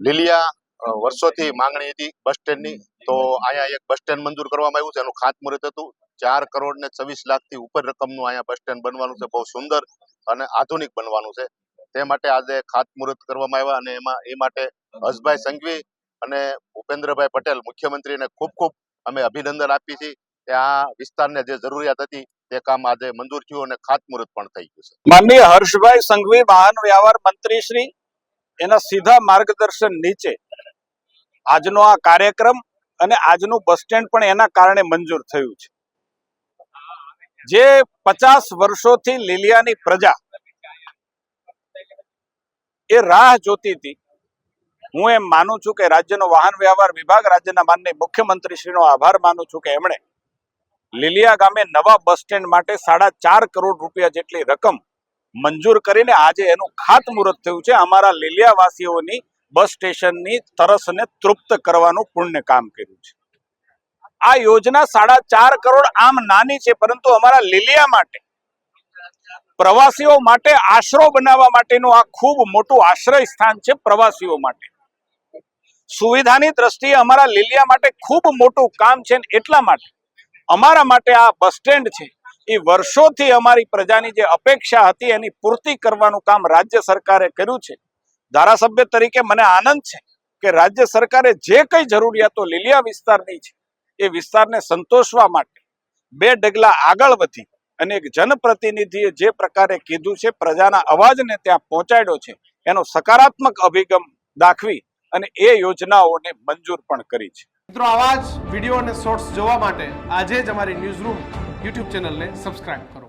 લીલિયા વર્ષોથી માંગણી હતી બસ સ્ટેન્ડની, તો અહીંયા એક બસ સ્ટેન્ડ મંજૂર કરવામાં આવ્યું છે. એનું ખાતમુહૂર્ત હતું. 4,26,00,000 થી ઉપર રકમનું અહીંયા બસ સ્ટેન્ડ બનવાનું છે. બહુ સુંદર અને આધુનિક બનવાનું છે. તે માટે આજે ખાતમુહૂર્ત કરવામાં આવ્યા અને એ માટે હર્ષભાઈ સંઘવી અને ભૂપેન્દ્રભાઈ પટેલ મુખ્યમંત્રીને ખૂબ ખૂબ અમે અભિનંદન આપીએ છીએ કે આ વિસ્તારને જે જરૂરિયાત હતી તે કામ આજે મંજૂર થયું અને ખાતમુહૂર્ત પણ થઈ ગયું છે. માનનીય હર્ષભાઈ સંઘવી વાહન વ્યવહાર મંત્રી શ્રી એના સીધા માર્ગદર્શન નીચે આજનો આ કાર્યક્રમ અને આજનું બસ સ્ટેન્ડ પણ એના કારણે મંજૂર થયું છે. જે 50 વર્ષોથી લીલિયાની પ્રજા એ રાહ જોતી હતી. હું એમ માનું છું કે રાજ્યનો વાહન વ્યવહાર વિભાગ, રાજ્યના માનનીય મુખ્યમંત્રી શ્રીનો આભાર માનું છું કે એમણે લીલિયા ગામે નવા બસ સ્ટેન્ડ માટે 4.5 કરોડ રૂપિયા જેટલી રકમ મંજૂર કરીને આજે એનું ખાતમુહૂર્ત થયું છે. અમારા લીલિયાવાસીઓની બસ સ્ટેશનની તરસને તૃપ્ત કરવાનું પુણ્ય કામ કર્યું છે. આ યોજના 4.5 કરોડ આમ નાની છે, પરંતુ અમારા લીલિયા માટે, પ્રવાસીઓ માટે આશરો બનાવવા માટેનું આ ખૂબ મોટું આશ્રય સ્થાન છે. પ્રવાસીઓ માટે સુવિધાની દ્રષ્ટિએ અમારા લીલિયા માટે ખૂબ મોટું કામ છે. એટલા માટે અમારા માટે આ બસ સ્ટેન્ડ છે એ વર્ષોથી અમારી પ્રજાની જે અપેક્ષા હતી એની પૂર્તિ કરવાનું કામ રાજ્ય સરકારે કર્યું છે. ધારાસભ્ય તરીકે મને આનંદ છે કે રાજ્ય સરકારે જે કઈ જરૂરિયાતો લીલિયા વિસ્તારની છે એ વિસ્તારને સંતોષવા માટે 2 ડગલા આગળ વધી અને એક જનપ્રતિનિધિએ જે પ્રકારે કીધું છે, પ્રજાના અવાજને ત્યાં પહોંચાડ્યો છે, એનો સકારાત્મક અભિગમ દાખવી અને એ યોજનાઓને મંજૂર પણ કરી છે. મિત્રો, આવા જ વિડીયો અને શોર્ટ્સ જોવા માટે આજે જ અમારી ન્યૂઝ રૂમ યુટ્યુબ ચેનલને સબસ્ક્રાઇબ કરો.